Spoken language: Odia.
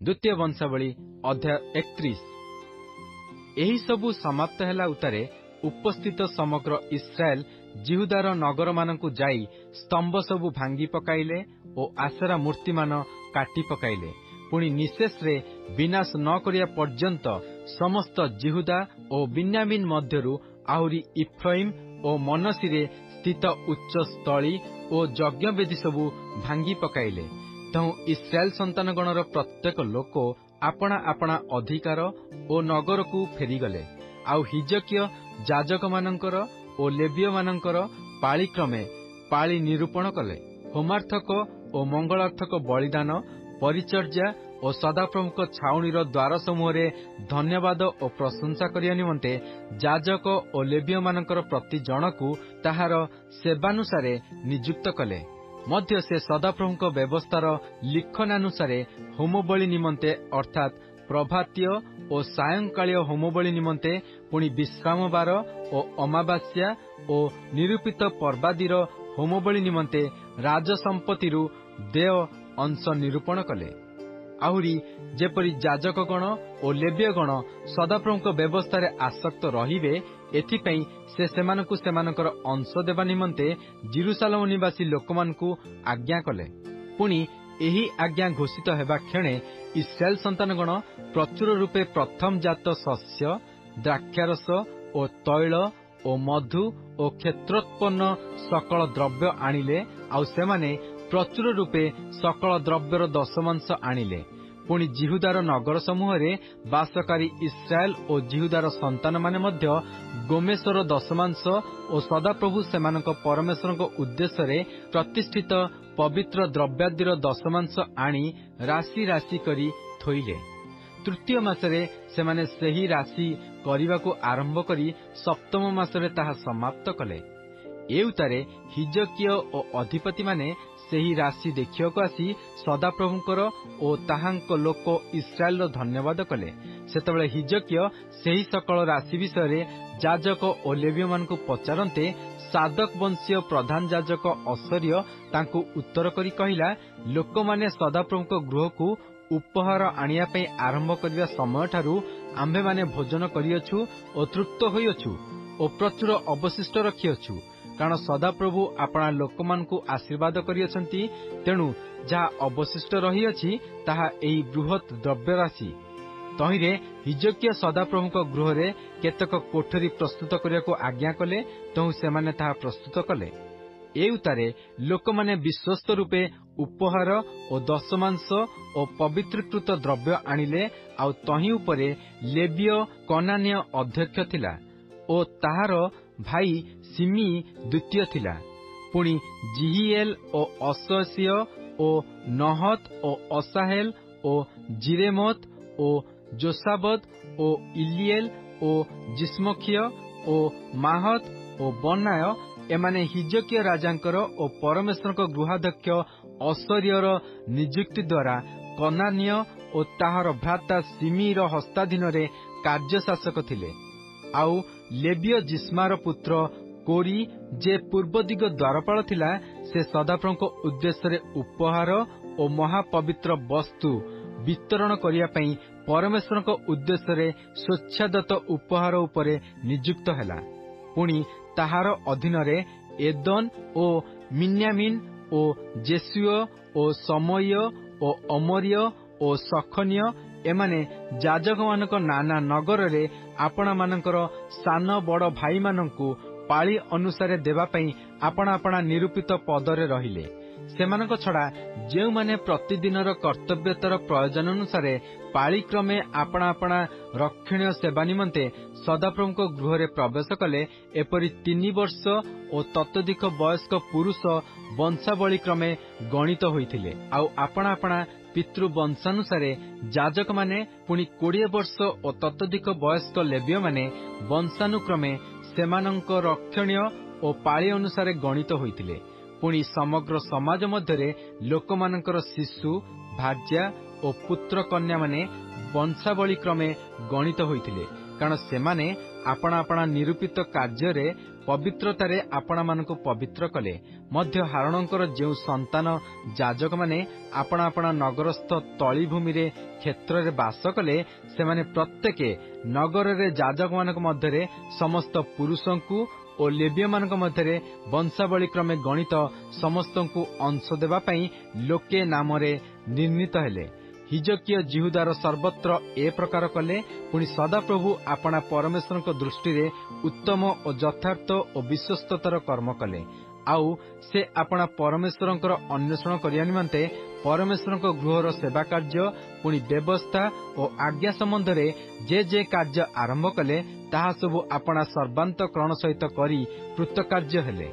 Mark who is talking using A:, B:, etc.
A: द्वितीय वंशावली अध्याय 31। एही सबु समाप्त हेला उतारे उपस्थित समग्र इस्राएल जिहुदार नगर मानकु जाई स्तंभ सबु भांगी पकाइले ओ आसेरा मूर्ति मान काटी पकाइले। पुणी निशेष रे विनाश न करिया पर्यंत समस्त जिहुदा ओ बिन्यामीन मध्यरु आहुरी इफ्राइम ओ मनसी रे स्थित उच्च स्थली ओ यज्ञवेदी सबु भांगी पकाइले। तहु इस्राएल संतानगणर प्रत्येक लोक आपणा आपणा अधिकार ओ नगर को फेरीगले। आउ हिजकिय जाजक मानकर ओ लेवीय मानकर पाळीक्रमे पाळी निरूपण कले। होमार्थक ओ मंगलार्थक बलिदान परिचर्या ओ सदाप्रभुक छाउणीर द्वार समूहरे धन्यवाद ओ प्रशंसा करिया निमंते जाजक ओ लेवीय मानकर प्रति जनकु ताहार सेवानुसारे नियुक्त कले। मध्य से सदाप्रभुक व्यवस्थार लिखनानुसारे होमबली निमंते अर्थात प्रभातीय ओ सायंकालीय होमबली निमंते पुणी विश्रामबार ओ अमावास्या ओ निरूपित पर्वादीर होमबली निमंते राजसंपत्तिरु देय अंश निरूपण कले। आहुरी जेपरी जाजकगण ओ लेवीयगण सदाप्रभुक व्यवस्था रे आसक्त रहिबे एथिपई से सेमानकु सेमानकर अंश देबा निमंते जेरुसालेम निवासी लोकमानकु आज्ञा कले। पुणी एही आज्ञा घोषित हेबा क्षणे इस्राएल संतानगण प्रचुर रूपे प्रथम जात शस्य द्राक्षारस ओ तैल ओ मधु ओ क्षेत्रोत्पन्न सकल द्रव्य आनिले। आउ सेमाने प्रचुर रूपे सकल द्रव्यर दशमांश आनिले। पुणी जिहुदार नगर समूहरे बासकारी इस्राएल ओ जिहुदार संतान माने मध्य गोमेश्वर दशमांश ओ सदाप्रभु सेमानक परमेश्वरक उद्देश्य रे प्रतिष्ठित पवित्र द्रव्यादिर दशमांश आनी राशि राशि करी थोइले। तृतीय मासरे सेमाने सेही राशि करिबाकु आरंभ करी सप्तम मासरे ताहा समाप्त कले। एउतारे हिजकिय ओ अधिपति माने सेही राशि देखिବାକୁ आसी सदाप्रभुଙ୍କର ଓ ତାହାଙ୍କ ଲୋକ ଇସ୍ରାଏଲର ଧନ୍ୟବାଦ କଲେ। ସେତେବେଳେ ହିଜକିୟ ସେହି ସକଳ ରାଶି ବିଷୟରେ ଯାଜକ ଓ ଲେବୀୟମାନଙ୍କୁ ପଚାରନ୍ତେ ସାଦକ ବଂଶୀୟ ପ୍ରଧାନ ଯାଜକ ଅସର୍ୟ ତାଙ୍କୁ ଉତ୍ତର କରି କହିଲା, ଲୋକମାନେ ସଦାପ୍ରଭୁଙ୍କ ଗୃହକୁ ଉପହାର ଆଣିବା ପାଇଁ ଆରମ୍ଭ କରିବା ସମୟଠାରୁ ଆମ୍ଭେମାନେ ଭୋଜନ କରିଅଛୁ ଓ ତୃପ୍ତ ହୋଇଅଛୁ ଓ ପ୍ରଚୁର ଅବଶିଷ୍ଟ ରଖିଅଛୁ। କାରଣ ସଦାପ୍ରଭୁ ଆପଣା ଲୋକମାନଙ୍କୁ ଆଶୀର୍ବାଦ କରିଅଛନ୍ତି। ତେଣୁ ଯାହା ଅବଶିଷ୍ଟ ରହିଅଛି ତାହା ଏହି ବୃହତ୍ ଦ୍ରବ୍ୟରାଶି। ତହିଁରେ ହିଜକିୟ ସଦାପ୍ରଭୁଙ୍କ ଗୃହରେ କେତେକ କୋଠରୀ ପ୍ରସ୍ତୁତ କରିବାକୁ ଆଜ୍ଞା କଲେ। ତହୁଁ ସେମାନେ ତାହା ପ୍ରସ୍ତୁତ କଲେ। ଏ ଉତ୍ତାରେ ଲୋକମାନେ ବିଶ୍ୱସ୍ତ ରୂପେ ଉପହାର ଓ ଦଶମାଂଶ ଓ ପବିତ୍ରୀକୃତ ଦ୍ରବ୍ୟ ଆଣିଲେ। ଆଉ ତହିଁ ଉପରେ ଲେବୀୟ କନାନୀୟ ଅଧ୍ୟକ୍ଷ ଥିଲା ଓ ତାହାର ଭାଇ ସିମି ଦ୍ୱିତୀୟ ଥିଲା। ପୁଣି ଜିହିଏଲ ଓ ଅସସ୍ୟ ଓ ନହତ ଓ ଅସାହେଲ ଓ ଜିରେମତ ଓ ଯୋସାବଦ ଓ ଇଲିଏଲ ଓ ଜିସ୍ମଖିୟ ଓ ମାହତ ଓ ବନାୟ ଏମାନେ ହିଜକିୟ ରାଜାଙ୍କର ଓ ପରମେଶ୍ୱରଙ୍କ ଗୃହାଧ୍ୟକ୍ଷ ଅସର୍ୟର ନିଯୁକ୍ତି ଦ୍ୱାରା କନାନୀୟ ଓ ତାହାର ଭ୍ରାତା ସିମିର ହସ୍ତାଧୀନରେ କାର୍ଯ୍ୟଶାସକ ଥିଲେ। ଆଉ ଲେବୀୟ ଜିସ୍ମାର ପୁତ୍ର କୋରି ଯେ ପୂର୍ବ ଦିଗ ଦ୍ୱାରପାଳ ଥିଲା, ସେ ସଦାପ୍ରଭୁଙ୍କ ଉଦ୍ଦେଶ୍ୟରେ ଉପହାର ଓ ମହାପବିତ୍ର ବସ୍ତୁ ବିତରଣ କରିବା ପାଇଁ ପରମେଶ୍ୱରଙ୍କ ଉଦ୍ଦେଶ୍ୟରେ ସ୍ୱଚ୍ଛାଦତ ଉପହାର ଉପରେ ନିଯୁକ୍ତ ହେଲା। ପୁଣି ତାହାର ଅଧୀନରେ ଏଦନ ଓ ମିନ୍ୟାମିନ ଓ ଜେସୁୟ ଓ ସମୟ ଓ ଅମରିୟ ଓ ସଖନୀୟ ଏମାନେ ଯାଜକମାନଙ୍କ ନାନା ନଗରରେ ଆପଣାମାନଙ୍କର ସାନ ବଡ଼ ଭାଇମାନଙ୍କୁ ପାଳି ଅନୁସାରେ ଦେବା ପାଇଁ ଆପଣା ଆପଣା ନିରୂପିତ ପଦରେ ରହିଲେ। ସେମାନଙ୍କ ଛଡ଼ା ଯେଉଁମାନେ ପ୍ରତିଦିନର କର୍ତ୍ତବ୍ୟତର ପ୍ରୟୋଜନ ଅନୁସାରେ ପାଳିକ୍ରମେ ଆପଣା ଆପଣା ରକ୍ଷଣୀୟ ସେବା ନିମନ୍ତେ ସଦାପ୍ରଭୁଙ୍କ ଗୃହରେ ପ୍ରବେଶ କଲେ, ଏପରି 3 ବର୍ଷ ଓ ତତୋଧିକ ବୟସ୍କ ପୁରୁଷ ବଂଶାବଳୀ କ୍ରମେ ଗଣିତ ହୋଇଥିଲେ। ଆଉ ଆପଣା ଆପଣା ପିତୃବଂଶାନୁସାରେ ଯାଜକମାନେ, ପୁଣି 20 ବର୍ଷ ଓ ତତୋଧିକ ବୟସ୍କ ଲେବୀୟମାନେ ବଂଶାନୁକ୍ରମେ ସେମାନଙ୍କ ରକ୍ଷଣୀୟ ଓ ପାଳି ଅନୁସାରେ ଗଣିତ ହୋଇଥିଲେ। ପୁଣି ସମଗ୍ର ସମାଜ ମଧ୍ୟରେ ଲୋକମାନଙ୍କର ଶିଶୁ ଭାର୍ଯ୍ୟା ଓ ପୁତ୍ର କନ୍ୟାମାନେ ବଂଶାବଳୀ କ୍ରମେ ଗଣିତ ହୋଇଥିଲେ। କାରଣ ସେମାନେ ଆପଣା ଆପଣା ନିରୂପିତ କାର୍ଯ୍ୟରେ ପବିତ୍ରତାରେ ଆପଣାମାନଙ୍କୁ ପବିତ୍ର କଲେ। ମଧ୍ୟ ହାରୋଣଙ୍କର ଯେଉଁ ସନ୍ତାନ ଯାଜକମାନେ ଆପଣା ଆପଣା ନଗରସ୍ଥ ତଳିଭୂମିରେ କ୍ଷେତ୍ରରେ ବାସ କଲେ, ସେମାନେ ପ୍ରତ୍ୟେକେ ନଗରରେ ଯାଜକମାନଙ୍କ ମଧ୍ୟରେ ସମସ୍ତ ପୁରୁଷଙ୍କୁ ଓ ଲେବୀୟମାନଙ୍କ ମଧ୍ୟରେ ବଂଶାବଳୀ କ୍ରମେ ଗଣିତ ସମସ୍ତଙ୍କୁ ଅଂଶ ଦେବା ପାଇଁ ଲୋକେ ନାମରେ ନିର୍ଣ୍ଣିତ ହେଲେ। ହିଜକିୟ ଜିହୁଦାର ସର୍ବତ୍ର ଏ ପ୍ରକାର କଲେ। ପୁଣି ସଦାପ୍ରଭୁ ଆପଣା ପରମେଶ୍ୱରଙ୍କ ଦୃଷ୍ଟିରେ ଉତ୍ତମ ଓ ଯଥାର୍ଥ ଓ ବିଶ୍ୱସ୍ତତାର କର୍ମ କଲେ। ଆଉ ସେ ଆପଣା ପରମେଶ୍ୱରଙ୍କର ଅନ୍ୱେଷଣ କରିବା ନିମନ୍ତେ ପରମେଶ୍ୱରଙ୍କ ଗୃହର ସେବା କାର୍ଯ୍ୟ, ପୁଣି ବ୍ୟବସ୍ଥା ଓ ଆଜ୍ଞା ସମ୍ବନ୍ଧରେ ଯେ କାର୍ଯ୍ୟ ଆରମ୍ଭ କଲେ, ତାହା ସବୁ ଆପଣା ସର୍ବାନ୍ତଃକରଣ ସହିତ କରି କୃତକାର୍ଯ୍ୟ ହେଲେ।